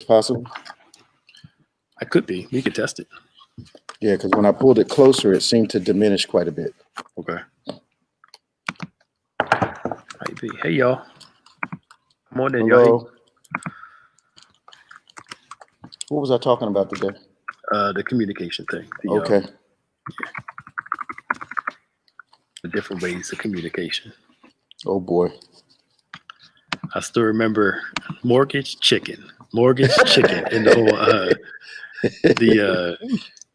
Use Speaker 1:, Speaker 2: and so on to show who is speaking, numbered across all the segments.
Speaker 1: possible?
Speaker 2: I could be. We could test it.
Speaker 1: Yeah, because when I pulled it closer, it seemed to diminish quite a bit.
Speaker 2: Okay. Might be. Hey, y'all. Come on in, y'all.
Speaker 1: Hello. What was I talking about today?
Speaker 2: The communication thing.
Speaker 1: Okay.
Speaker 2: The different ways of communication.
Speaker 1: Oh boy.
Speaker 2: I still remember mortgage chicken in the whole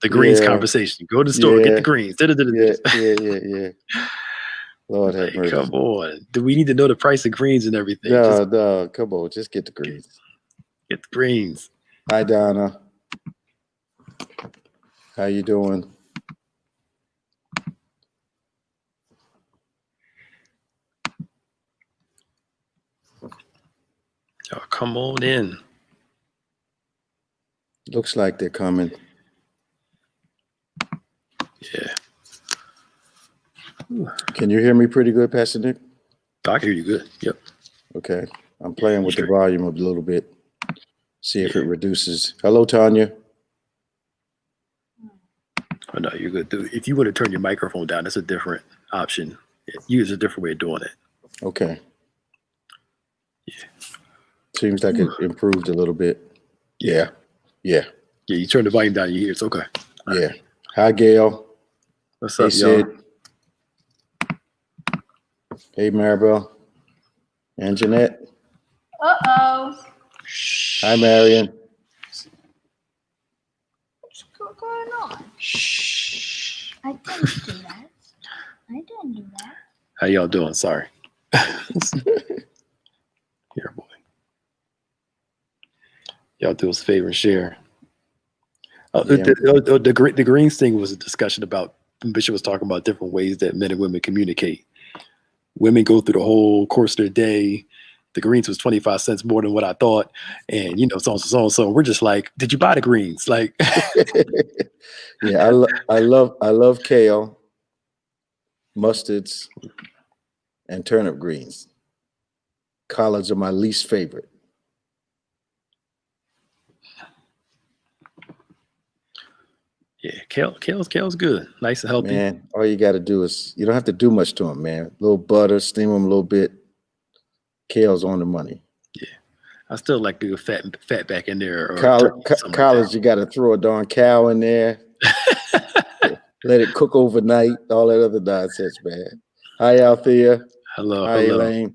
Speaker 2: the greens conversation. Go to the store, get the greens.
Speaker 1: Yeah. Lord have mercy.
Speaker 2: Come on. Do we need to know the price of greens and everything?
Speaker 1: No, come on, just get the greens.
Speaker 2: Get the greens.
Speaker 1: Hi, Donna. How you doing?
Speaker 2: Oh, come on in.
Speaker 1: Looks like they're coming.
Speaker 2: Yeah.
Speaker 1: Can you hear me pretty good, Pastor Nick?
Speaker 2: I can hear you good. Yep.
Speaker 1: Okay. I'm playing with the volume a little bit. See if it reduces. Hello, Tanya.
Speaker 2: Oh, no, you're good. If you want to turn your microphone down, that's a different option. Use a different way of doing it.
Speaker 1: Okay.
Speaker 2: Yeah.
Speaker 1: Seems like it improved a little bit. Yeah.
Speaker 2: You turn the volume down, you hear it's okay.
Speaker 1: Yeah. Hi, Gail.
Speaker 2: What's
Speaker 1: hey,
Speaker 2: up, y'all?
Speaker 1: Sid. Hey, Maribel. And Jeanette.
Speaker 3: Uh-oh.
Speaker 1: Hi, Marion.
Speaker 3: What's going on? Shh. I didn't do that.
Speaker 2: How y'all doing? Sorry. Here, boy. Y'all do us a favor and share. The greens thing was a discussion about, Bishop was talking about different ways that men and women communicate. Women go through the whole course of their day. The greens was 25 cents more than what I thought. And, so we're just like, did you buy the greens? Like,
Speaker 1: yeah, I love kale, mustards, and turnip greens. Collards are my least favorite.
Speaker 2: yeah, kale's good. Nice and healthy.
Speaker 1: Man, all you got to do is, you don't have to do much to them, man. A little butter, steam them a little bit. Kale's on the money.
Speaker 2: Yeah. I still like to do fat back in there. Or
Speaker 1: collards, you got to throw a darn cow in there. Let it cook overnight. All that other nonsense, man. Hi, Althea.
Speaker 2: Hello.
Speaker 1: Hi, Elaine.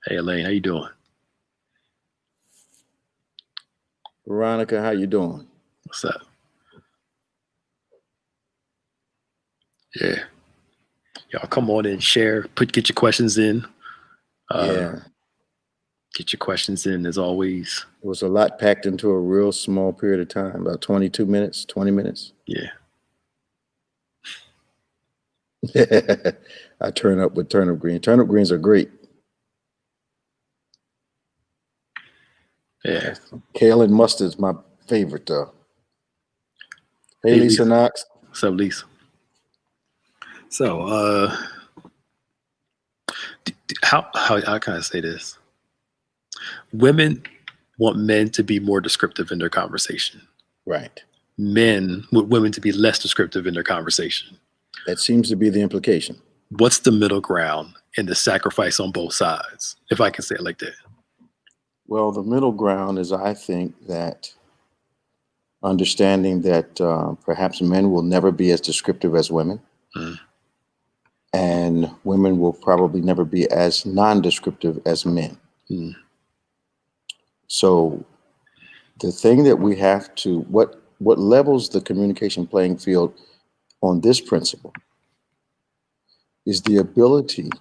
Speaker 2: Hey, Elaine. How you doing?
Speaker 1: Veronica, how you doing?
Speaker 2: What's up? Yeah. Y'all come on and share. Get your questions in. Get your questions in as always.
Speaker 1: It was a lot packed into a real small period of time, about 22 minutes, 20 minutes.
Speaker 2: Yeah.
Speaker 1: I turn up with turnip greens. Turnip greens are great.
Speaker 2: Yeah.
Speaker 1: Kale and mustard's my favorite, though. Hey, Lisa Knox.
Speaker 2: What's up, Lisa? So, how can I say this? Women want men to be more descriptive in their conversation.
Speaker 1: Right.
Speaker 2: Men want women to be less descriptive in their conversation.
Speaker 1: That seems to be the implication.
Speaker 2: What's the middle ground and the sacrifice on both sides, if I can say it like that?
Speaker 1: Well, the middle ground is, I think, that understanding that perhaps men will never be as descriptive as women. Mm. And women will probably never be as non-descriptive as men. Mm. So the thing that we have to, what levels the communication playing field on this principle is the ability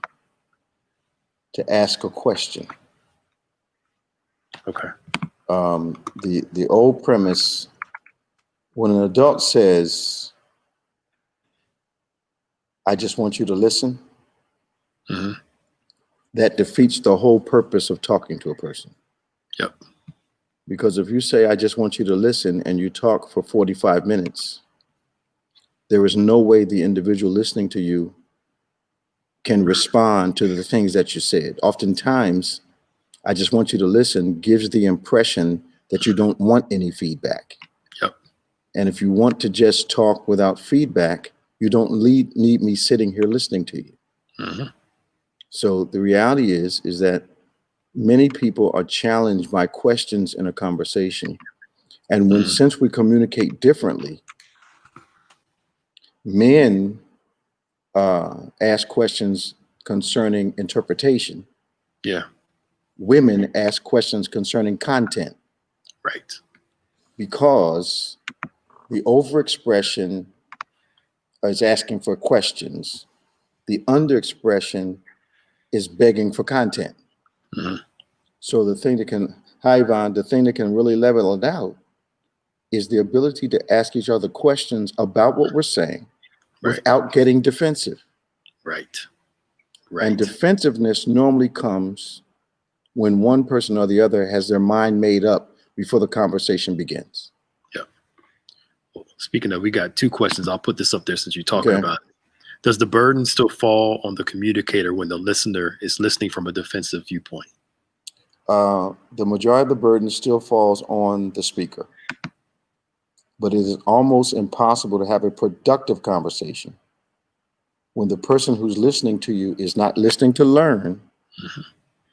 Speaker 1: to ask a question.
Speaker 2: Okay.
Speaker 1: The old premise, when an adult says, I just want you to listen, mm-hmm. that defeats the whole purpose of talking to a person.
Speaker 2: Yep.
Speaker 1: Because if you say, I just want you to listen, and you talk for 45 minutes, there is no way the individual listening to you can respond to the things that you said. Oftentimes, I just want you to listen gives the impression that you don't want any feedback.
Speaker 2: Yep.
Speaker 1: And if you want to just talk without feedback, you don't need me sitting here listening to you.
Speaker 2: Mm-hmm.
Speaker 1: So the reality is that many people are challenged by questions in a conversation. And when, since we communicate differently, men ask questions concerning interpretation.
Speaker 2: Yeah.
Speaker 1: Women ask questions concerning content.
Speaker 2: Right.
Speaker 1: Because the overexpression is asking for questions. The underexpression is begging for content.
Speaker 2: Mm-hmm.
Speaker 1: So the thing that can, hi Yvonne, the thing that can really level it out is the ability to ask each other questions about what we're saying without getting defensive.
Speaker 2: Right.
Speaker 1: And defensiveness normally comes when one person or the other has their mind made up before the conversation begins.
Speaker 2: Yeah. Well, speaking of, we got 2 questions. I'll put this up there since you're talking about it. Does the burden still fall on the communicator when the listener is listening from a defensive viewpoint?
Speaker 1: The majority of the burden still falls on the speaker. But it is almost impossible to have a productive conversation when the person who's listening to you is not listening to learn,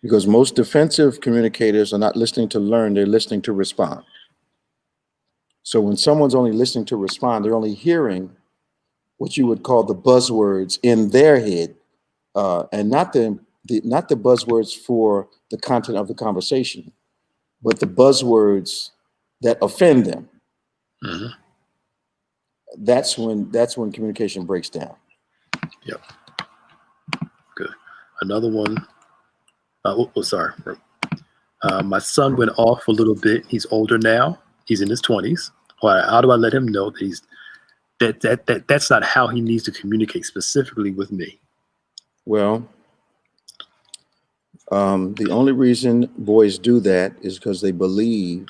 Speaker 1: because most defensive communicators are not listening to learn, they're listening to respond. So when someone's only listening to respond, they're only hearing what you would call the buzzwords in their head, and not the buzzwords for the content of the conversation, but the buzzwords that offend them.
Speaker 2: Mm-hmm.
Speaker 1: That's when communication breaks down.
Speaker 2: Yep. Good. Another one. Sorry. My son went off a little bit. He's older now. He's in his 20s. How do I let him know that that's not how he needs to communicate specifically with me?
Speaker 1: Well, the only reason boys do that is because they believe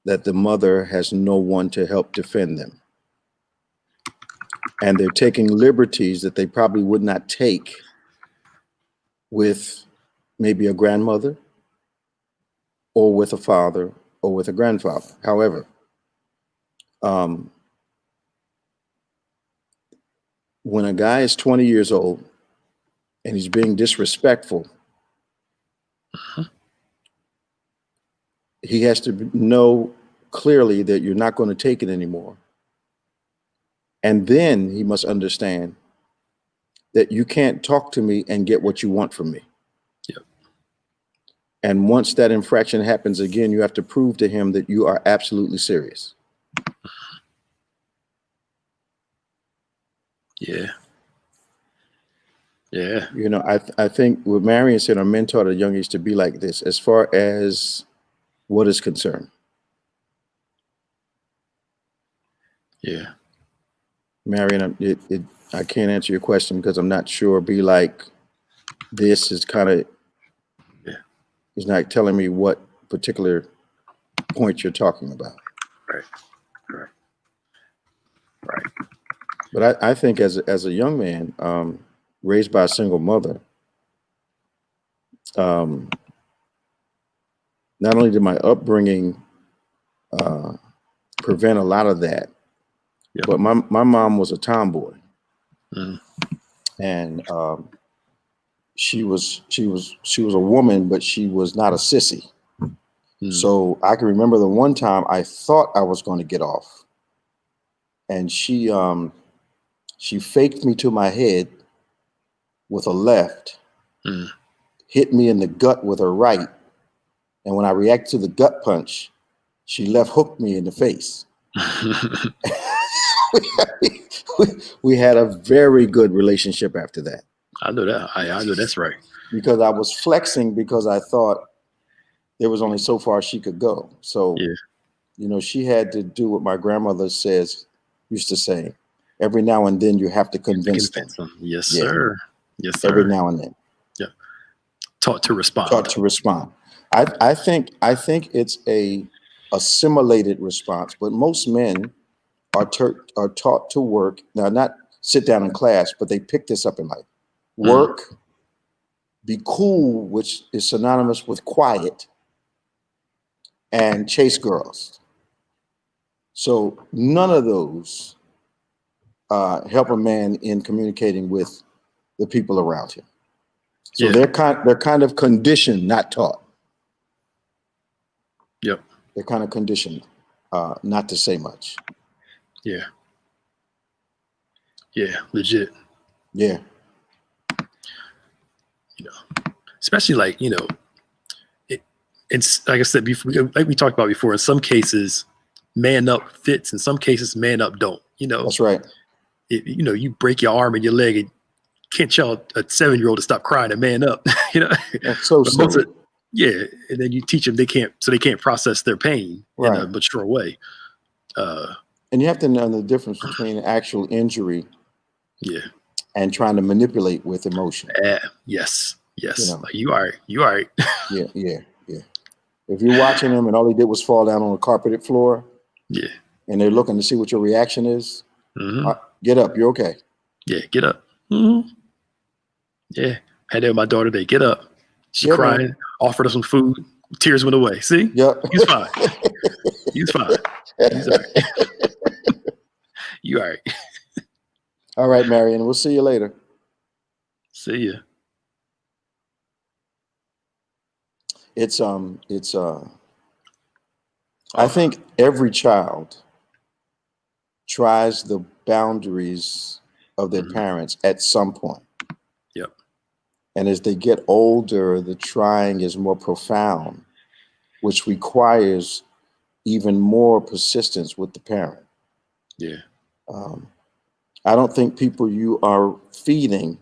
Speaker 1: that the mother has no one to help defend them. And they're taking liberties that they probably would not take with maybe a grandmother or with a father or with a grandfather. However, when a guy is 20 years old and he's being disrespectful, he has to know clearly that you're not going to take it anymore. And then he must understand that you can't talk to me and get what you want from me.
Speaker 2: Yep.
Speaker 1: And once that infraction happens again, you have to prove to him that you are absolutely serious.
Speaker 2: Yeah. Yeah.
Speaker 1: You know, I think what Marion said, our men taught at a young age to be like this as far as what is concerned.
Speaker 2: Yeah.
Speaker 1: Marion, I can't answer your question because I'm not sure. Be like, this is kind of, it's not telling me what particular point you're talking about.
Speaker 2: Right.
Speaker 1: But I think as a young man, raised by a single mother, not only did my upbringing prevent a lot of that, but my mom was a tomboy. And she was a woman, but she was not a sissy. So I can remember the one time I thought I was going to get off, and she faked me to my head with a left, hit me in the gut with her right, and when I reacted to the gut punch, she left hooked me in the face. We had a very good relationship after that.
Speaker 2: I know that. I know that's right.
Speaker 1: Because I was flexing because I thought there was only so far she could go. So, you know, she had to do what my grandmother used to say, every now and then you have to convince them.
Speaker 2: Yes, sir. Yes, sir.
Speaker 1: Every now and then.
Speaker 2: Yeah. Taught to respond.
Speaker 1: Taught to respond. I think it's a assimilated response, but most men are taught to work. Now, not sit down in class, but they pick this up in life. Work, be cool, which is synonymous with quiet, and chase girls. So none of those help a man in communicating with the people around him. So
Speaker 2: Yeah.
Speaker 1: they're kind of conditioned, not taught.
Speaker 2: Yep.
Speaker 1: They're kind of conditioned not to say much.
Speaker 2: Yeah. Yeah. Legit.
Speaker 1: Yeah.
Speaker 2: You know, especially like, you know, it's like I said before, like we talked about before, in some cases, man up fits. In some cases, man up don't. You know,
Speaker 1: That's right.
Speaker 2: you know, you break your arm and your leg and can't tell a 7-year-old to stop crying and man up. You know,
Speaker 1: That's so
Speaker 2: but most
Speaker 1: silly.
Speaker 2: of, yeah, and then you teach them they can't process their pain in a
Speaker 1: Right.
Speaker 2: mature way.
Speaker 1: And you have to know the difference between actual injury
Speaker 2: Yeah.
Speaker 1: and trying to manipulate with emotion.
Speaker 2: Yes.
Speaker 1: You know.
Speaker 2: Like, you all right.
Speaker 1: Yeah. If you're watching them and all he did was fall down on a carpeted floor,
Speaker 2: Yeah.
Speaker 1: and they're looking to see what your reaction is,
Speaker 2: Mm-hmm.
Speaker 1: Get up. You're okay.
Speaker 2: Yeah. Get up. Mm-hmm. Yeah. Had that with my daughter. They get up. She
Speaker 1: Yeah,
Speaker 2: cried.
Speaker 1: man.
Speaker 2: Offered her some food. Tears went away. See?
Speaker 1: Yep.
Speaker 2: He's fine. He's fine. He's all right. You all right.
Speaker 1: All right, Marion. We'll see you later.
Speaker 2: See ya.
Speaker 1: I think every child tries the boundaries of their parents at some point.
Speaker 2: Yep.
Speaker 1: And as they get older, the trying is more profound, which requires even more persistence with the parent.
Speaker 2: Yeah.
Speaker 1: I don't think people you are feeding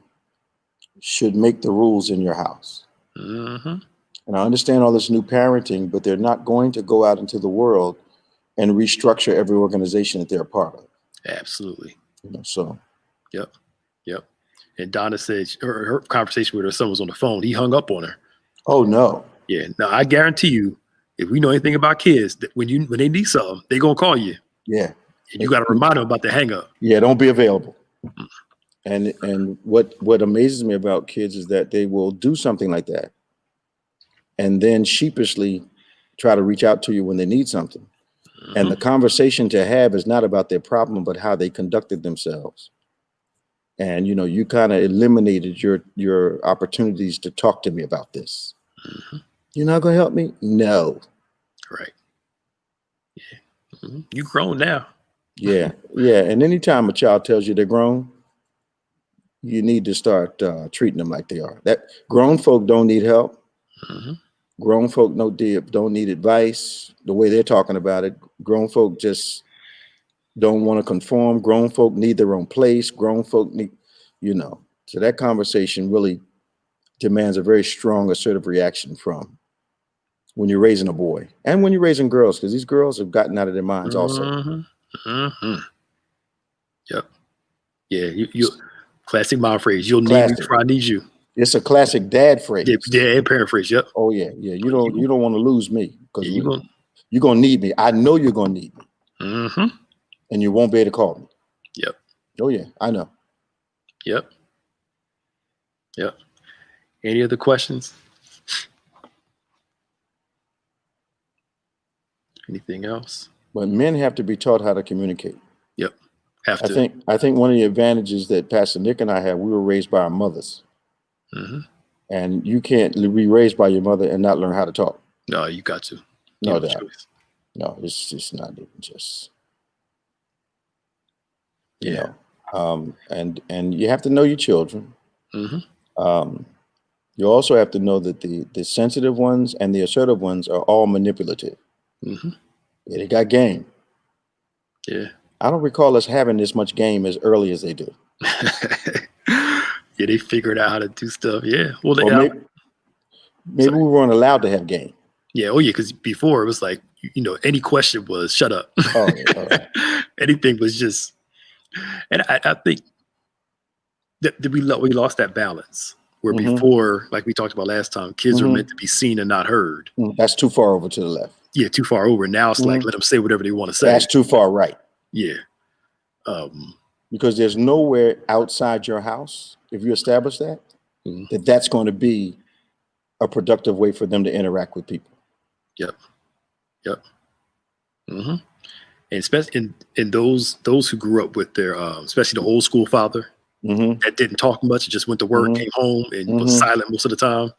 Speaker 1: should make the rules in your house.
Speaker 2: Mm-hmm.
Speaker 1: And I understand all this new parenting, but they're not going to go out into the world and restructure every organization that they're a part of.
Speaker 2: Absolutely.
Speaker 1: You know, so.
Speaker 2: Yep. And Donna said her conversation with her son was on the phone. He hung up on her.
Speaker 1: Oh no.
Speaker 2: Yeah. Now I guarantee you, if we know anything about kids, that when they need something, they gonna call you.
Speaker 1: Yeah.
Speaker 2: And you got to remind them about the hang up.
Speaker 1: Yeah. Don't be available. And what amazes me about kids is that they will do something like that, and then sheepishly try to reach out to you when they need something. Mm-hmm. And the conversation to have is not about their problem, but how they conducted themselves. And, you know, you kind of eliminated your opportunities to talk to me about this. Mm-hmm. You're not going to help me? No.
Speaker 2: Right. Yeah. Mm-hmm. You grown now.
Speaker 1: Yeah. Yeah. And anytime a child tells you they're grown, you need to start treating them like they are. That grown folk don't need help. Mm-hmm. Grown folk don't need advice the way they're talking about it. Grown folk just don't want to conform. Grown folk need their own place. Grown folk need, you know. So that conversation really demands a very strong, assertive reaction from when you're raising a boy and when you're raising girls, because these girls have gotten out of their minds also.
Speaker 2: Mm-hmm. Mm-hmm. Yep. Yeah. You classic mom phrase. You'll need me before I need you.
Speaker 1: It's a classic dad phrase.
Speaker 2: Yeah, parent phrase. Yep.
Speaker 1: Oh yeah. You don't want to lose me because you're gonna need me. I know you're gonna need me.
Speaker 2: Mm-hmm.
Speaker 1: And you won't be able to call me.
Speaker 2: Yep.
Speaker 1: Oh yeah, I know.
Speaker 2: Yep. Any other questions? Anything else?
Speaker 1: But men have to be taught how to communicate.
Speaker 2: Yep. Have to.
Speaker 1: I think one of the advantages that Pastor Nick and I have, we were raised by our mothers. Mm-hmm. And you can't be raised by your mother and not learn how to talk.
Speaker 2: No, you got to.
Speaker 1: No doubt. No, it's just not even just. You know, and you have to know your children. Mm-hmm. You also have to know that the sensitive ones and the assertive ones are all manipulative. Mm-hmm. Yeah, they got game.
Speaker 2: Yeah.
Speaker 1: I don't recall us having this much game as early as they do.
Speaker 2: Yeah, they figured out how to do stuff. Yeah. Well,
Speaker 1: maybe we weren't allowed to have game.
Speaker 2: Yeah. Oh, yeah. Because before it was like, you know, any question was shut up.
Speaker 1: Oh, yeah.
Speaker 2: Anything was just. And I think that we lost that balance where mm-hmm. before, like we talked about last time, kids mm-hmm. are meant to be seen and not heard.
Speaker 1: That's too far over to the left.
Speaker 2: Yeah, too far over. Now it's mm-hmm. like, let them say whatever they want to say.
Speaker 1: That's too far right.
Speaker 2: Yeah.
Speaker 1: Because there's nowhere outside your house, if you establish that, mm-hmm. that's going to be a productive way for them to interact with people.
Speaker 2: Yep. Yep. Mm-hmm. And especially in those who grew up with their, especially the old school father
Speaker 1: Mm-hmm.
Speaker 2: that didn't talk much, just went to work,
Speaker 1: Mhm.
Speaker 2: came home, and was
Speaker 1: Mhm.
Speaker 2: silent most of the time.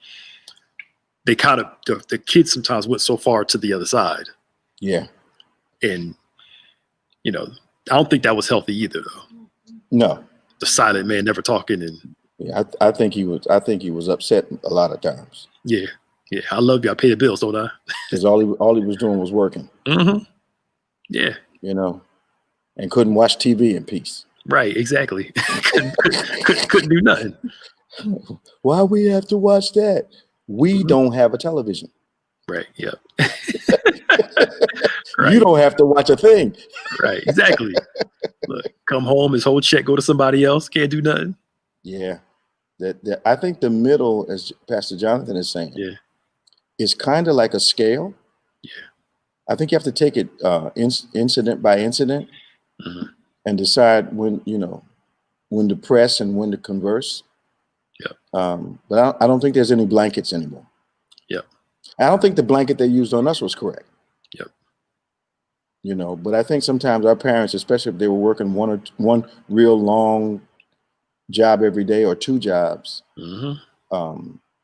Speaker 2: They kind of the kids sometimes went so far to the other side,
Speaker 1: Yeah.
Speaker 2: and I don't think that was healthy either, though.
Speaker 1: No.
Speaker 2: The silent man never talking, and
Speaker 1: Yeah, I think he was. I think he was upset a lot of times
Speaker 2: yeah, I love you. I pay the bills, don't I?
Speaker 1: because all he was doing was working.
Speaker 2: Mm-hmm. Yeah.
Speaker 1: And couldn't watch TV in peace.
Speaker 2: Right. Exactly. couldn't do nothing.
Speaker 1: Why we have to watch that? We don't have a television.
Speaker 2: Right. Yep.
Speaker 1: You don't have to watch a thing.
Speaker 2: Right. Exactly. Look, come home, his whole check go to somebody else. Can't do nothing.
Speaker 1: Yeah. That I think the middle, as Pastor Jonathan is saying, is kind of like a scale.
Speaker 2: Yeah.
Speaker 1: I think you have to take it incident by incident and decide when to press and when to converse.
Speaker 2: Yeah.
Speaker 1: But I don't think there's any blankets anymore.
Speaker 2: Yeah.
Speaker 1: I don't think the blanket they used on us was correct.
Speaker 2: Yep.
Speaker 1: But I think sometimes our parents, especially if they were working one real long job every day or two jobs,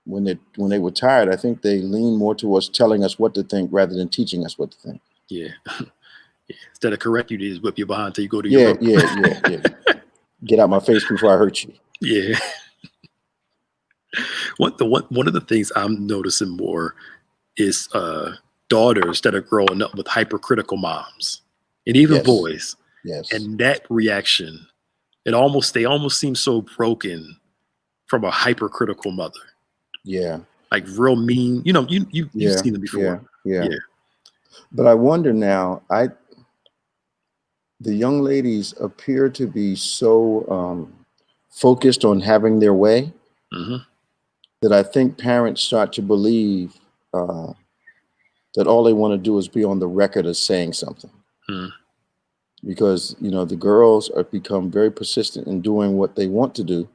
Speaker 1: when they were tired, I think they lean more towards telling us what to think rather than teaching us what to think.
Speaker 2: Yeah. Instead of correct you, they just whip you behind till you go to your room.
Speaker 1: Yeah. Get out my face before I hurt you.
Speaker 2: Yeah. One of the things I'm noticing more is daughters that are growing up with hypercritical moms, and even boys.
Speaker 1: Yes.
Speaker 2: And that reaction, they almost seem so broken from a hypercritical mother.
Speaker 1: Yeah.
Speaker 2: Like real mean. You've seen them before.
Speaker 1: Yeah. But I wonder now, the young ladies appear to be so focused on having their way that I think parents start to believe that all they want to do is be on the record as saying something. Because, the girls are become very persistent in doing what they want to do,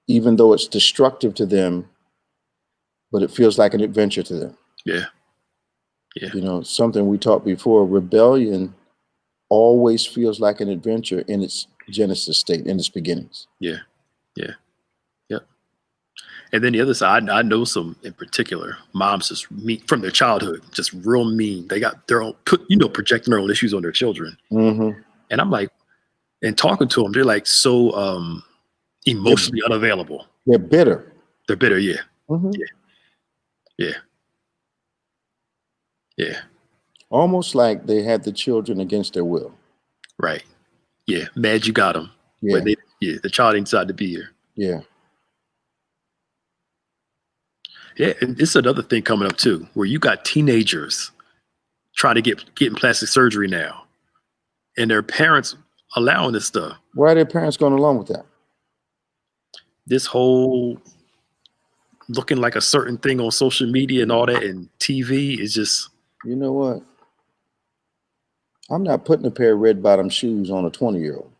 Speaker 1: even though it's destructive to them, but it feels like an adventure to them.
Speaker 2: Yeah.
Speaker 1: Something we talked before, rebellion always feels like an adventure in its genesis state, in its beginnings.
Speaker 2: Yeah. And then the other side, I know some in particular moms just mean from their childhood, just real mean. They got their own, projecting their own issues on their children. And I'm like, and talking to them, they're like so emotionally unavailable.
Speaker 1: They're bitter.
Speaker 2: They're bitter, yeah. Yeah.
Speaker 1: Almost like they had the children against their will.
Speaker 2: Right. Yeah. Mad you got them.
Speaker 1: Yeah.
Speaker 2: But the child ain't decided to be here.
Speaker 1: Yeah.
Speaker 2: Yeah, and this is another thing coming up too, where you got teenagers trying to getting plastic surgery now, and their parents allowing this stuff.
Speaker 1: Why are their parents going along with that?
Speaker 2: This whole looking like a certain thing on social media and all that, and TV is just.
Speaker 1: You know what? I'm not putting a pair of red bottom shoes on a 20-year-old.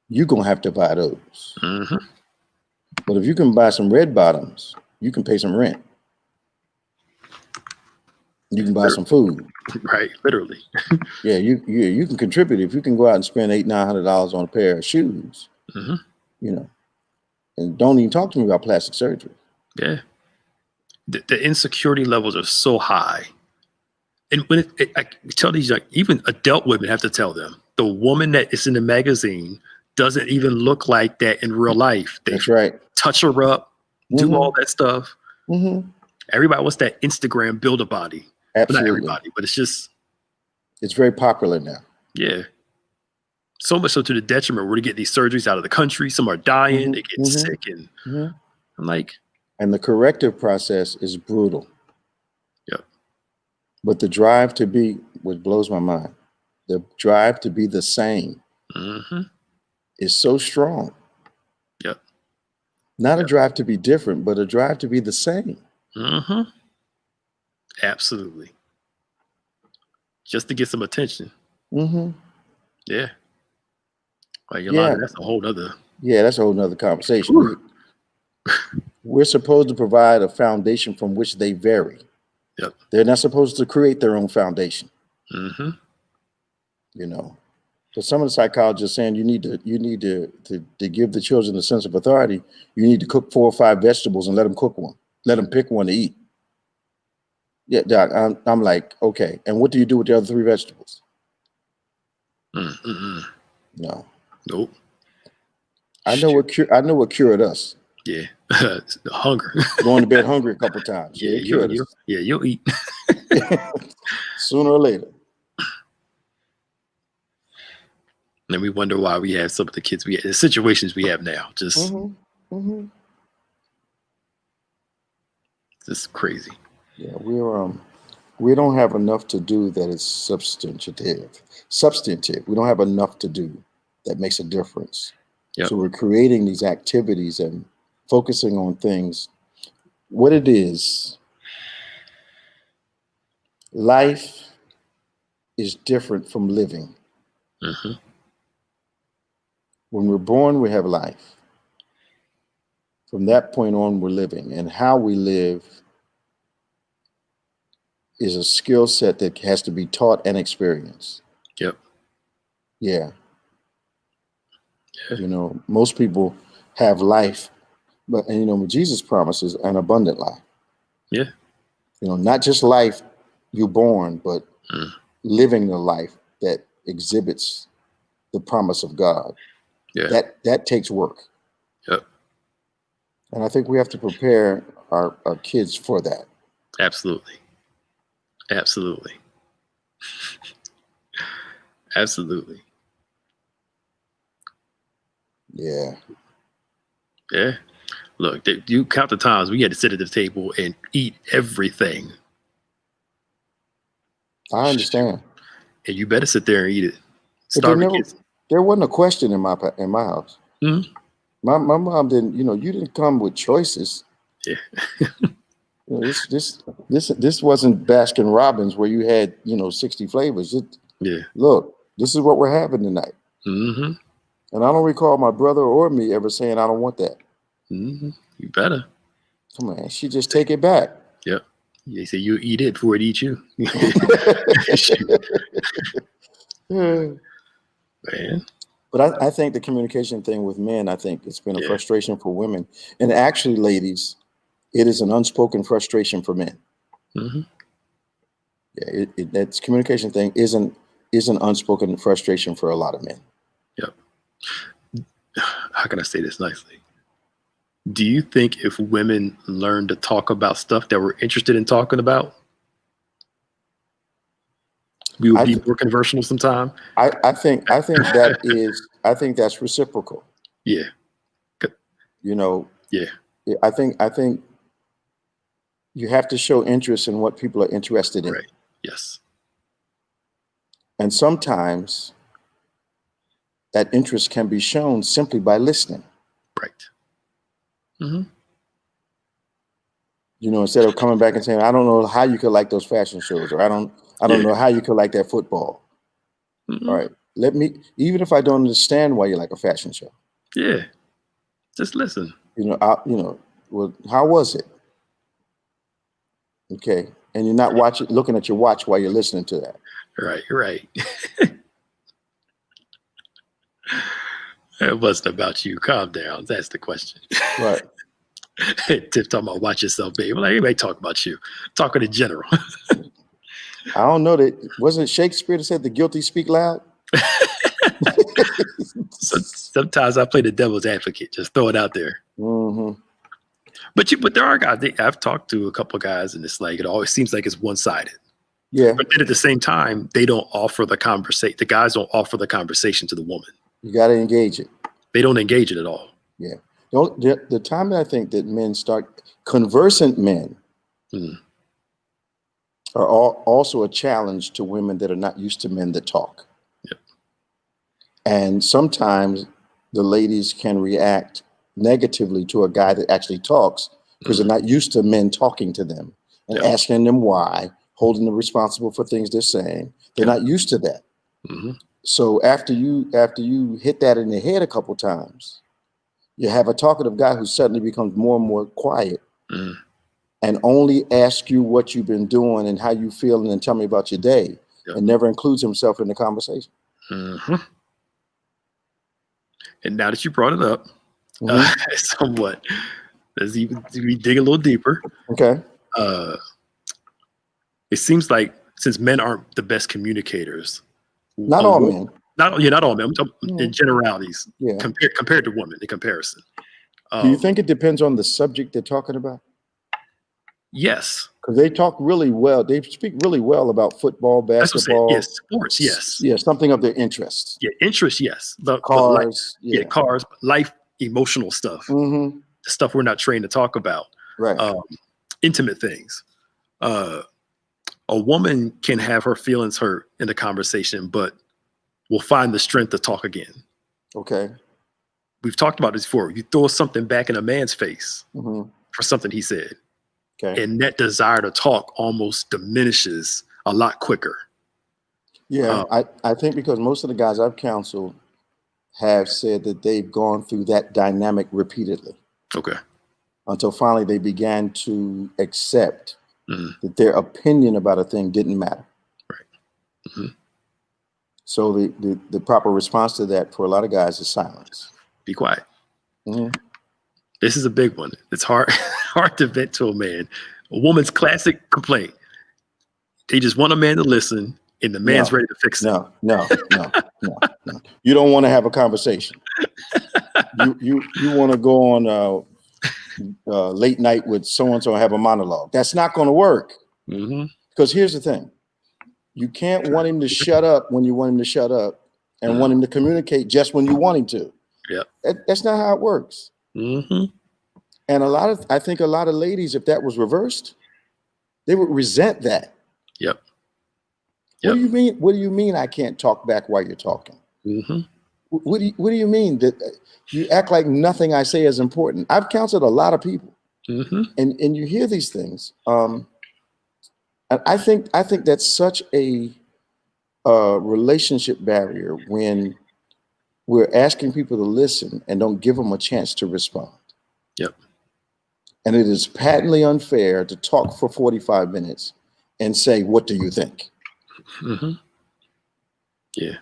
Speaker 1: You're gonna have to buy those. But if you can buy some red bottoms, you can pay some rent. You can buy some food.
Speaker 2: Right, literally.
Speaker 1: Yeah, you can contribute if you can go out and spend $800-900 on a pair of shoes. And don't even talk to me about plastic surgery.
Speaker 2: Yeah, the insecurity levels are so high, and when I tell these, like, even adult women have to tell them the woman that is in the magazine doesn't even look like that in real life.
Speaker 1: That's right.
Speaker 2: Touch her up, do all that stuff. Everybody wants that Instagram build a body.
Speaker 1: Absolutely.
Speaker 2: Not everybody, but
Speaker 1: it's very popular now.
Speaker 2: Yeah. So much so to the detriment where they get these surgeries out of the country. Some are dying, they get sick, and I'm like.
Speaker 1: And the corrective process is brutal.
Speaker 2: Yep.
Speaker 1: But the drive to be, what blows my mind, the drive to be the same is so strong.
Speaker 2: Yep.
Speaker 1: Not a drive to be different, but a drive to be the same.
Speaker 2: Absolutely. Just to get some attention. Yeah. Like, that's a whole nother.
Speaker 1: Yeah, that's a whole nother conversation. We're supposed to provide a foundation from which they vary.
Speaker 2: Yep.
Speaker 1: They're not supposed to create their own foundation.
Speaker 2: Mm-hmm.
Speaker 1: You know, but some of the psychologists saying you need to give the children a sense of authority. You need to cook 4 or 5 vegetables and let them cook one. Let them pick one to eat. Yeah, Doc, I'm like, okay. And what do you do with the other 3 vegetables?
Speaker 2: Mm-mm.
Speaker 1: No.
Speaker 2: Nope.
Speaker 1: I know what cured us.
Speaker 2: Yeah. Hunger.
Speaker 1: Going to bed hungry a couple times. Yeah, it cured us.
Speaker 2: You'll eat.
Speaker 1: Sooner or later.
Speaker 2: And we wonder why we have some of the kids the situations we have now. Just crazy.
Speaker 1: Yeah, we don't have enough to do that is substantive. We don't have enough to do that makes a difference.
Speaker 2: Yep.
Speaker 1: So we're creating these activities and focusing on things. What it is, life is different from living.
Speaker 2: Mm-hmm.
Speaker 1: When we're born, we have life. From that point on, we're living. And how we live is a skill set that has to be taught and experienced.
Speaker 2: Yep.
Speaker 1: Yeah. You know, most people have life, but and you know, Jesus promises an abundant life.
Speaker 2: Yeah.
Speaker 1: You know, not just life you're born, but living the life that exhibits the promise of God.
Speaker 2: Yeah.
Speaker 1: That takes work.
Speaker 2: Yep.
Speaker 1: And I think we have to prepare our kids for that.
Speaker 2: Absolutely. Absolutely. Absolutely.
Speaker 1: Yeah.
Speaker 2: Yeah. Look, you count the times we had to sit at the table and eat everything.
Speaker 1: I understand.
Speaker 2: And you better sit there and eat it.
Speaker 1: But there wasn't a question in my house.
Speaker 2: Mm-hmm.
Speaker 1: My mom didn't, you didn't come with choices.
Speaker 2: Yeah.
Speaker 1: You know, this wasn't Baskin Robbins where you had, 60 flavors. Look, this is what we're having tonight.
Speaker 2: Mm-hmm.
Speaker 1: And I don't recall my brother or me ever saying, I don't want that.
Speaker 2: Mm-hmm. You better.
Speaker 1: Come on, she just take it back.
Speaker 2: Yep. They say you eat it before it eats you. Man.
Speaker 1: But I think the communication thing with men, I think it's been a frustration for women. And actually, ladies, it is an unspoken frustration for men.
Speaker 2: Mm-hmm.
Speaker 1: Yeah, that communication thing is an unspoken frustration for a lot of men.
Speaker 2: Yep. How can I say this nicely? Do you think if women learned to talk about stuff that we're interested in talking about, we would be more conversational sometime?
Speaker 1: I think that's reciprocal.
Speaker 2: Yeah.
Speaker 1: Yeah. I think you have to show interest in what people are interested in.
Speaker 2: Right. Yes.
Speaker 1: And sometimes that interest can be shown simply by listening.
Speaker 2: Right. Mm-hmm.
Speaker 1: Instead of coming back and saying, I don't know how you could like those fashion shows, or I don't know how you could like that football.
Speaker 2: Mm-hmm.
Speaker 1: All right. Even if I don't understand why you like a fashion show.
Speaker 2: Yeah. Just listen.
Speaker 1: Well, how was it? Okay. And you're not looking at your watch while you're listening to that.
Speaker 2: Right. It wasn't about you. Calm down. That's the question.
Speaker 1: Right.
Speaker 2: Tip talking about watch yourself, baby. Like, anybody talk about you. Talking in general.
Speaker 1: I don't know. Wasn't it Shakespeare that said the guilty speak loud?
Speaker 2: Sometimes I play the devil's advocate. Just throw it out there.
Speaker 1: Mm-hmm.
Speaker 2: But there are guys. I've talked to a couple of guys, and it's like it always seems like it's one-sided.
Speaker 1: Yeah.
Speaker 2: But then at the same time, they don't offer the conversation. The guys don't offer the conversation to the woman.
Speaker 1: You got to engage it.
Speaker 2: They don't engage it at all.
Speaker 1: Yeah. The time that I think that men start, conversant men are also a challenge to women that are not used to men that talk.
Speaker 2: Yep.
Speaker 1: And sometimes the ladies can react negatively to a guy that actually talks because they're not used to men talking to them and asking them why, holding them responsible for things they're saying. They're not used to that.
Speaker 2: Mm-hmm.
Speaker 1: So after you hit that in the head a couple times, you have a talkative guy who suddenly becomes more and more quiet and only ask you what you've been doing and how you feel and then tell me about your day,
Speaker 2: Yep.
Speaker 1: and never includes himself in the conversation.
Speaker 2: Mm-hmm. And now that you brought it up, somewhat, we dig a little deeper.
Speaker 1: Okay.
Speaker 2: It seems like since men aren't the best communicators,
Speaker 1: Not all men.
Speaker 2: Not all men. I'm talking in generalities.
Speaker 1: Yeah.
Speaker 2: Compared to women, in comparison.
Speaker 1: Do you think it depends on the subject they're talking about?
Speaker 2: Yes.
Speaker 1: Because they talk really well. They speak really well about football, basketball.
Speaker 2: Yes, sports. Yes.
Speaker 1: Yeah, something of their interest.
Speaker 2: Yeah, interest. Yes. But
Speaker 1: Cars.
Speaker 2: life, cars. Life, emotional stuff.
Speaker 1: Mm-hmm.
Speaker 2: The stuff we're not trained to talk about.
Speaker 1: Right.
Speaker 2: Intimate things. A woman can have her feelings hurt in the conversation, but will find the strength to talk again.
Speaker 1: Okay.
Speaker 2: We've talked about this before. You throw something back in a man's face for something he said.
Speaker 1: Okay.
Speaker 2: And that desire to talk almost diminishes a lot quicker.
Speaker 1: Yeah, I think because most of the guys I've counseled have said that they've gone through that dynamic repeatedly.
Speaker 2: Okay.
Speaker 1: Until finally they began to accept that their opinion about a thing didn't matter.
Speaker 2: Right. Mm-hmm.
Speaker 1: So the proper response to that for a lot of guys is silence.
Speaker 2: Be quiet.
Speaker 1: Mm-hmm.
Speaker 2: This is a big one. It's hard to vent to a man. A woman's classic complaint. They just want a man to listen, and the man's ready to fix it.
Speaker 1: No. You don't want to have a conversation. You want to go on late night with so-and-so and have a monologue. That's not going to work. Because here's the thing. You can't want him to shut up when you want him to shut up and want him to communicate just when you want him to.
Speaker 2: Yeah.
Speaker 1: That's not how it works.
Speaker 2: Mm-hmm.
Speaker 1: And I think a lot of ladies, if that was reversed, they would resent that.
Speaker 2: Yep.
Speaker 1: What do you mean? What do you mean I can't talk back while you're talking?
Speaker 2: Mm-hmm.
Speaker 1: What do you mean that you act like nothing I say is important? I've counseled a lot of people, and you hear these things. And I think that's such a relationship barrier when we're asking people to listen and don't give them a chance to respond.
Speaker 2: Yep.
Speaker 1: And it is patently unfair to talk for 45 minutes and say, "What do you think?"
Speaker 2: Mm-hmm. Yeah.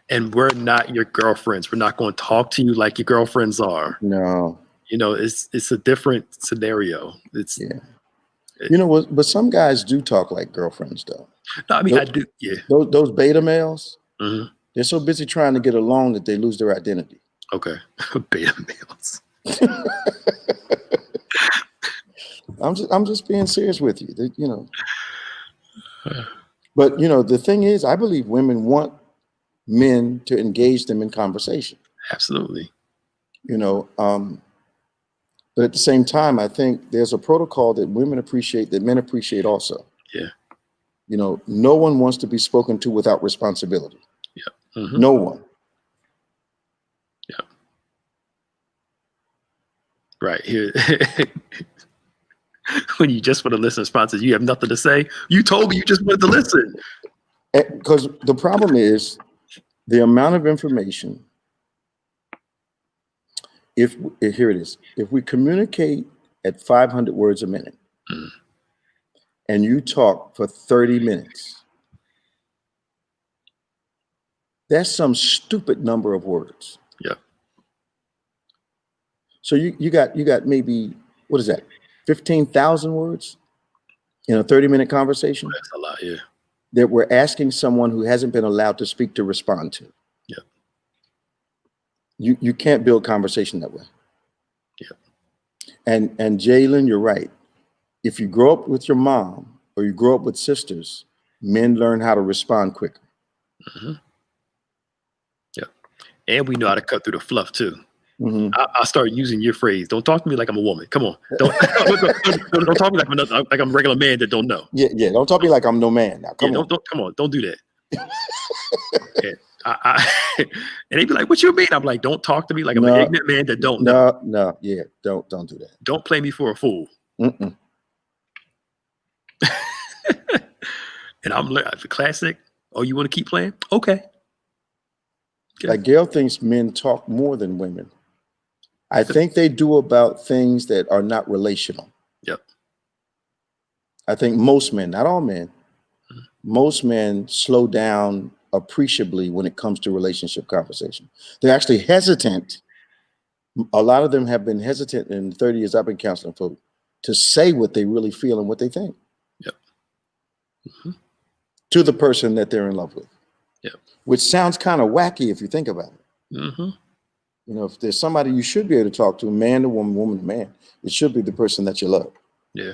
Speaker 2: And we're not your girlfriends. We're not going to talk to you like your girlfriends are.
Speaker 1: No.
Speaker 2: It's a different scenario.
Speaker 1: But some guys do talk like girlfriends, though.
Speaker 2: No, I mean, I do. Yeah.
Speaker 1: Those beta males, they're so busy trying to get along that they lose their identity.
Speaker 2: Okay. Beta males.
Speaker 1: I'm just being serious with you. But the thing is, I believe women want men to engage them in conversation.
Speaker 2: Absolutely.
Speaker 1: But at the same time, I think there's a protocol that women appreciate that men appreciate also.
Speaker 2: Yeah.
Speaker 1: No one wants to be spoken to without responsibility.
Speaker 2: Yeah. Mm-hmm.
Speaker 1: No one.
Speaker 2: Yeah. Right here. When you just want to listen to sponsors, you have nothing to say. You told me you just wanted to listen.
Speaker 1: Because the problem is the amount of information. Here it is. If we communicate at 500 words a minute and you talk for 30 minutes, that's some stupid number of words.
Speaker 2: Yeah.
Speaker 1: So you got maybe, what is that? 15,000 words in a 30-minute conversation.
Speaker 2: That's a lot, yeah.
Speaker 1: That we're asking someone who hasn't been allowed to speak to respond to.
Speaker 2: Yeah.
Speaker 1: You can't build conversation that way.
Speaker 2: Yeah.
Speaker 1: And Jalen, you're right. If you grow up with your mom or you grow up with sisters, men learn how to respond quicker.
Speaker 2: Mm-hmm. Yeah. And we know how to cut through the fluff too.
Speaker 1: Mm-hmm.
Speaker 2: I start using your phrase. Don't talk to me like I'm a woman. Come on. Don't talk to me like I'm a regular man that don't know.
Speaker 1: Yeah. Don't talk to me like I'm no man. Now, come on.
Speaker 2: Come on. Don't do that. And they be like, "What you mean?" I'm like, "Don't talk to me like I'm an ignorant man that don't know."
Speaker 1: No. Yeah. Don't do that.
Speaker 2: Don't play me for a fool.
Speaker 1: Mm-mm.
Speaker 2: And I'm like, the classic. Oh, you want to keep playing? Okay.
Speaker 1: Like Gail thinks men talk more than women. I think they do about things that are not relational.
Speaker 2: Yep.
Speaker 1: I think most men, not all men, most men slow down appreciably when it comes to relationship conversation. They're actually hesitant. A lot of them have been hesitant in 30 years I've been counseling folks to say what they really feel and what they think.
Speaker 2: Yep. Mm-hmm.
Speaker 1: To the person that they're in love with.
Speaker 2: Yep.
Speaker 1: Which sounds kind of wacky if you think about it.
Speaker 2: Mm-hmm.
Speaker 1: You know, if there's somebody you should be able to talk to, man to woman, woman to man, it should be the person that you love.
Speaker 2: Yeah.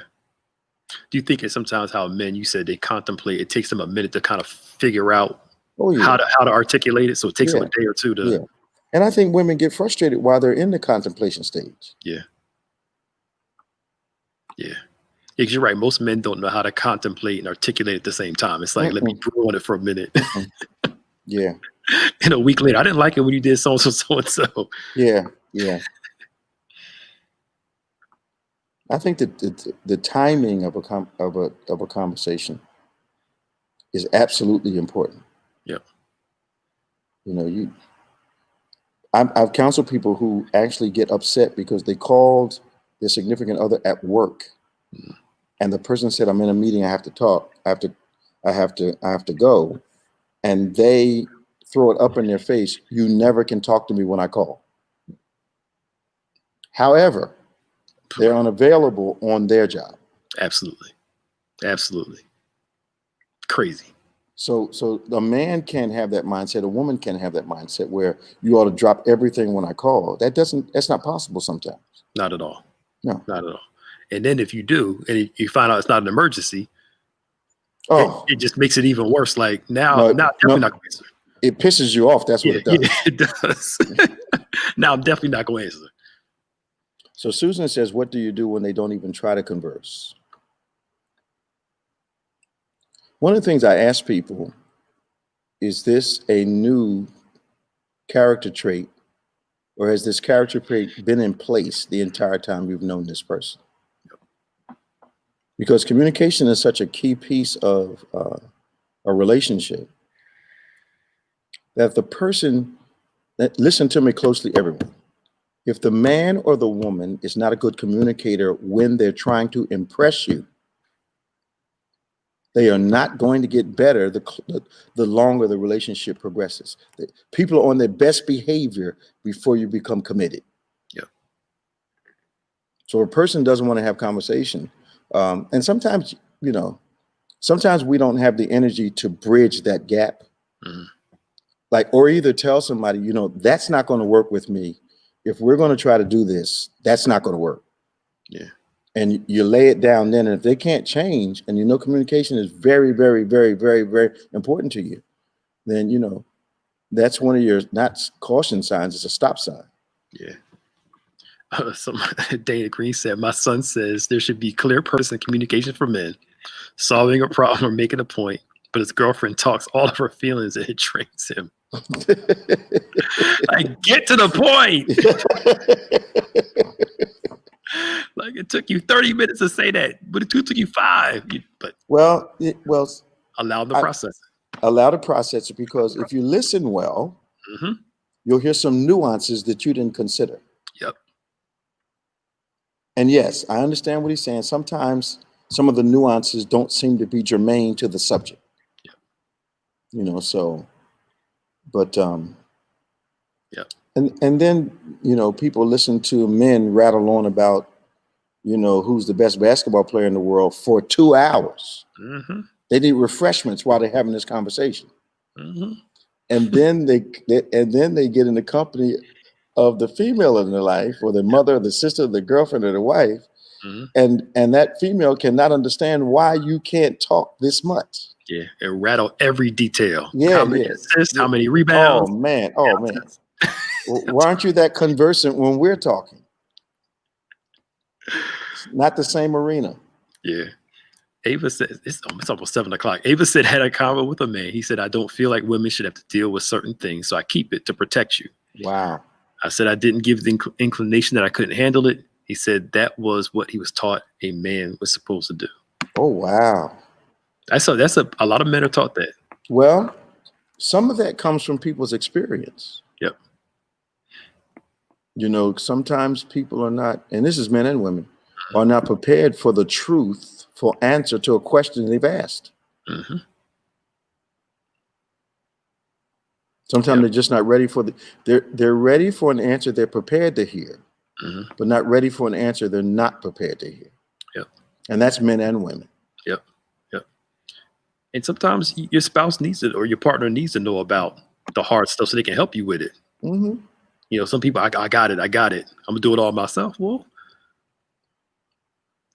Speaker 2: Do you think it's sometimes how men, you said they contemplate, it takes them a minute to kind of figure out how to articulate it? So it takes them a day or two to.
Speaker 1: Yeah. And I think women get frustrated while they're in the contemplation stage.
Speaker 2: Yeah. Yeah. Because you're right. Most men don't know how to contemplate and articulate at the same time. It's like, let me brew on it for a minute.
Speaker 1: Yeah.
Speaker 2: And a week later, I didn't like it when you did so and so, so and so.
Speaker 1: Yeah. Yeah. I think that the timing of a conversation is absolutely important.
Speaker 2: Yep.
Speaker 1: You know, I've counseled people who actually get upset because they called their significant other at work, and the person said, "I'm in a meeting. I have to talk. I have to go," and they throw it up in their face. You never can talk to me when I call. However, they're unavailable on their job.
Speaker 2: Absolutely. Absolutely. Crazy.
Speaker 1: So a man can have that mindset. A woman can have that mindset where you ought to drop everything when I call. That's not possible sometimes.
Speaker 2: Not at all.
Speaker 1: No.
Speaker 2: Not at all. And then if you do, and you find out it's not an emergency, it just makes it even worse. Like now I'm definitely not going to answer.
Speaker 1: It pisses you off. That's what it does.
Speaker 2: Yeah, it does. Now I'm definitely not going to answer.
Speaker 1: So Susan says, what do you do when they don't even try to converse? One of the things I ask people, is this a new character trait, or has this character trait been in place the entire time you've known this person? Because communication is such a key piece of a relationship that the person, listen to me closely, everyone. If the man or the woman is not a good communicator when they're trying to impress you, they are not going to get better the longer the relationship progresses. People are on their best behavior before you become committed.
Speaker 2: Yeah.
Speaker 1: So a person doesn't want to have conversation. And sometimes, sometimes we don't have the energy to bridge that gap. Mm-hmm. Or either tell somebody, that's not going to work with me. If we're going to try to do this, that's not going to work.
Speaker 2: Yeah.
Speaker 1: And you lay it down then, and if they can't change, and communication is very, very, very, very, very important to you, then that's one of your not caution signs, it's a stop sign.
Speaker 2: Yeah. Dana Green said, my son says there should be clear personal communication for men, solving a problem or making a point, but his girlfriend talks all of her feelings and it drains him. Get to the point. It took you 30 minutes to say that, but it took you 5. But
Speaker 1: allow
Speaker 2: the process.
Speaker 1: Allow the process, because if you listen well, mm-hmm. you'll hear some nuances that you didn't consider.
Speaker 2: Yep.
Speaker 1: And yes, I understand what he's saying. Sometimes some of the nuances don't seem to be germane to the subject. Yep.
Speaker 2: Yeah.
Speaker 1: And then, people listen to men rattle on about, who's the best basketball player in the world for 2 hours. Mm-hmm. They need refreshments while they're having this conversation. Mm-hmm. And then they get in the company of the female in their life, or the mother, or the sister, or the girlfriend, or the wife. Mm-hmm. And that female cannot understand why you can't talk this much.
Speaker 2: Yeah, and rattle every detail.
Speaker 1: Yeah,
Speaker 2: how many assists, how many rebounds.
Speaker 1: Oh man. Why aren't you that conversant when we're talking? It's not the same arena.
Speaker 2: Yeah. Ava said, it's almost 7:00. Ava said, had a convo with a man. He said, I don't feel like women should have to deal with certain things, so I keep it to protect you.
Speaker 1: Wow. I
Speaker 2: said, I didn't give the inclination that I couldn't handle it. He said that was what he was taught a man was supposed to do.
Speaker 1: Oh, wow.
Speaker 2: That's a lot of men are taught that.
Speaker 1: Well, some of that comes from people's experience.
Speaker 2: Yep.
Speaker 1: You know, sometimes people are not, and this is men and women, are not prepared for the truth, for answer to a question they've asked.
Speaker 2: Mm-hmm.
Speaker 1: Sometimes
Speaker 2: Yep.
Speaker 1: they're just not ready for they're ready for an answer they're prepared to hear,
Speaker 2: Mm-hmm.
Speaker 1: but not ready for an answer they're not prepared to hear.
Speaker 2: Yep.
Speaker 1: And that's men and women.
Speaker 2: Yep. Yep. And sometimes your spouse needs it, or your partner needs to know about the hard stuff so they can help you with it.
Speaker 1: Mm-hmm.
Speaker 2: You know, some people, I got it. I'm gonna do it all myself. Well,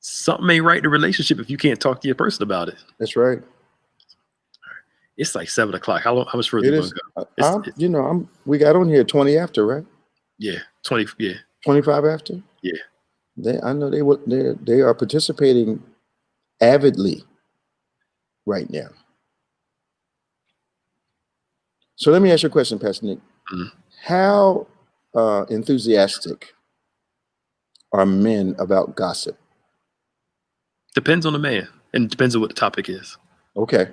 Speaker 2: something ain't right in the relationship if you can't talk to your person about it.
Speaker 1: That's right.
Speaker 2: It's like 7:00. How much further
Speaker 1: It
Speaker 2: you
Speaker 1: is.
Speaker 2: want to go?
Speaker 1: We got on here 20 after, right?
Speaker 2: Yeah, 20. Yeah,
Speaker 1: 25 after.
Speaker 2: yeah.
Speaker 1: I know they are participating avidly right now. So let me ask you a question, Pastor Nick.
Speaker 2: Mhm.
Speaker 1: How enthusiastic are men about gossip?
Speaker 2: Depends on the man, and it depends on what the topic is.
Speaker 1: Okay.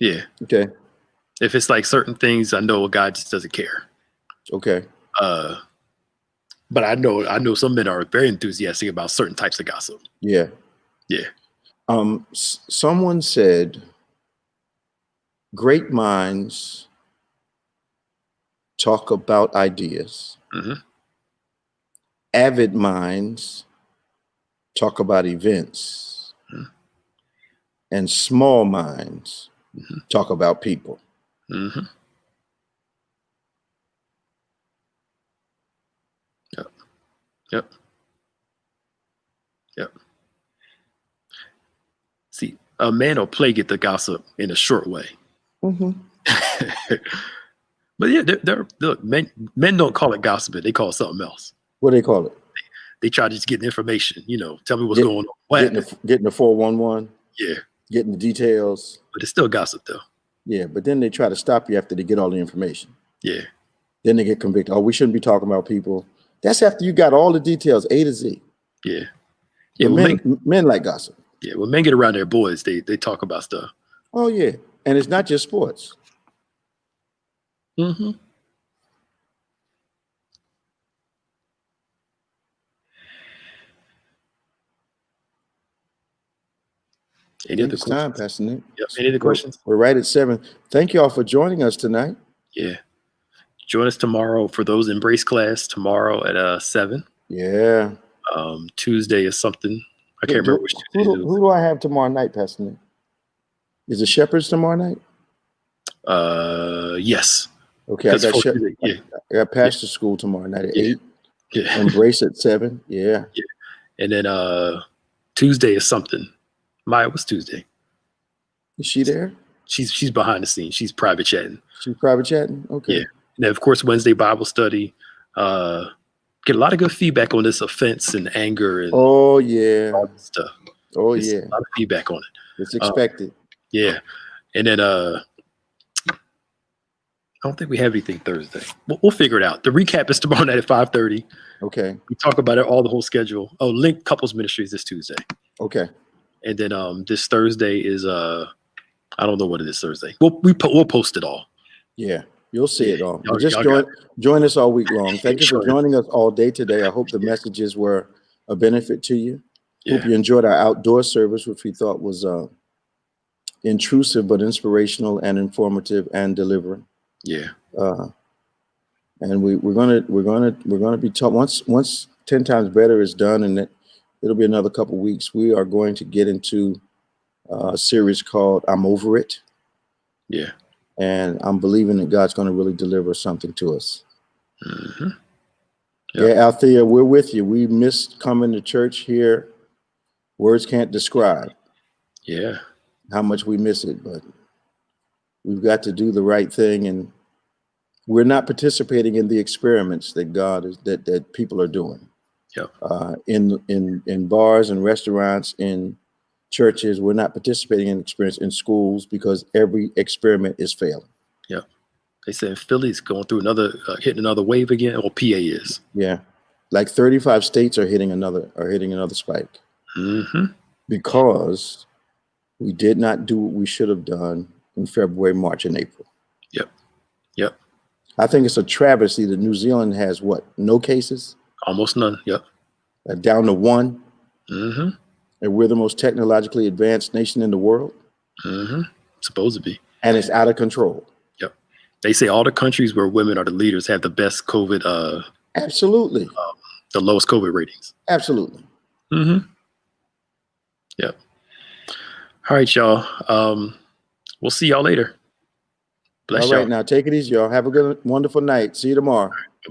Speaker 2: Yeah.
Speaker 1: Okay.
Speaker 2: If it's like certain things, I know a guy just doesn't care.
Speaker 1: Okay.
Speaker 2: But I know some men are very enthusiastic about certain types of gossip.
Speaker 1: Yeah.
Speaker 2: Yeah.
Speaker 1: Someone said, great minds talk about ideas.
Speaker 2: Mm-hmm.
Speaker 1: Avid minds talk about events.
Speaker 2: Mhm.
Speaker 1: And small minds
Speaker 2: Mm-hmm.
Speaker 1: talk about people.
Speaker 2: Mm-hmm. Yep. Yep. Yep. See, a man will play get the gossip in a short way.
Speaker 1: Mm-hmm.
Speaker 2: But yeah, look, men don't call it gossiping. They call it something else.
Speaker 1: What do they call it?
Speaker 2: They try to just get the information, tell me what's going on. What
Speaker 1: Getting the 411.
Speaker 2: Yeah.
Speaker 1: Getting the details.
Speaker 2: But it's still gossip though.
Speaker 1: Yeah, but then they try to stop you after they get all the information.
Speaker 2: Yeah.
Speaker 1: Then they get convicted. Oh, we shouldn't be talking about people. That's after you got all the details, A to Z.
Speaker 2: Yeah. Yeah.
Speaker 1: But men like gossip.
Speaker 2: Yeah. When men get around their boys, they talk about stuff.
Speaker 1: Oh, yeah. And it's not just sports.
Speaker 2: Mm-hmm. Any other
Speaker 1: It's time,
Speaker 2: questions?
Speaker 1: Pastor Nick.
Speaker 2: Yep. Any other questions?
Speaker 1: We're right at 7. Thank you all for joining us tonight.
Speaker 2: Yeah. Join us tomorrow for those Embrace class tomorrow at 7.
Speaker 1: Yeah.
Speaker 2: Tuesday is something. I can't remember which Tuesday it is.
Speaker 1: Who do I have tomorrow night, Pastor Nick? Is it Shepherds tomorrow night?
Speaker 2: Yes.
Speaker 1: Okay, I got Pastor School tomorrow night at 8.
Speaker 2: Yeah.
Speaker 1: Embrace at 7. Yeah.
Speaker 2: Yeah. And then Tuesday is something. Maya, what's Tuesday?
Speaker 1: Is she there?
Speaker 2: She's behind the scenes. She's private chatting.
Speaker 1: She's private chatting? Okay.
Speaker 2: Yeah. And then of course Wednesday Bible study. Get a lot of good feedback on this offense and anger and
Speaker 1: all this
Speaker 2: stuff.
Speaker 1: Oh,
Speaker 2: There's
Speaker 1: yeah.
Speaker 2: a lot of feedback on it.
Speaker 1: It's expected.
Speaker 2: Yeah. And then I don't think we have anything Thursday. We'll figure it out. The recap is tomorrow night at 5:30.
Speaker 1: Okay.
Speaker 2: We talk about it, all the whole schedule. Oh, Link Couples Ministries this Tuesday.
Speaker 1: Okay.
Speaker 2: And then this Thursday is I don't know what it is Thursday. We'll post it all.
Speaker 1: Yeah. You'll see it all.
Speaker 2: Y'all
Speaker 1: Just join us all week long. Thank you for joining us all day today. I hope the messages were a benefit to you.
Speaker 2: Yeah.
Speaker 1: Hope you enjoyed our outdoor service, which we thought was intrusive but inspirational and informative and delivering.
Speaker 2: Yeah.
Speaker 1: And we're gonna be taught once 10 times better is done, and it'll be another couple weeks. We are going to get into a series called "I'm Over It."
Speaker 2: Yeah.
Speaker 1: And I'm believing that God's going to really deliver something to us.
Speaker 2: Mm-hmm.
Speaker 1: Yep. Yeah, Althea, we're with you. We missed coming to church here. Words can't describe.
Speaker 2: Yeah.
Speaker 1: How much we miss it, but we've got to do the right thing, and we're not participating in the experiments that that people are doing.
Speaker 2: Yep.
Speaker 1: In bars and restaurants, in churches, we're not participating in experience in schools because every experiment is failing.
Speaker 2: Yep. They said Philly's going through hitting another wave again, or PA is.
Speaker 1: Yeah. Like 35 states are hitting another spike.
Speaker 2: Mm-hmm.
Speaker 1: Because we did not do what we should have done in February, March, and April.
Speaker 2: Yep. Yep.
Speaker 1: I think it's a travesty that New Zealand has what? No cases?
Speaker 2: Almost none. Yep.
Speaker 1: Down to one.
Speaker 2: Mm-hmm.
Speaker 1: And we're the most technologically advanced nation in the world.
Speaker 2: Mm-hmm. Supposed to be.
Speaker 1: And it's out of control.
Speaker 2: Yep. They say all the countries where women are the leaders have the best COVID.
Speaker 1: Absolutely.
Speaker 2: The lowest COVID ratings.
Speaker 1: Absolutely.
Speaker 2: Mm-hmm. Yep. All right, y'all. We'll see y'all later. Bless
Speaker 1: All right,
Speaker 2: y'all.
Speaker 1: now take it easy, y'all. Have a good, wonderful night. See you tomorrow.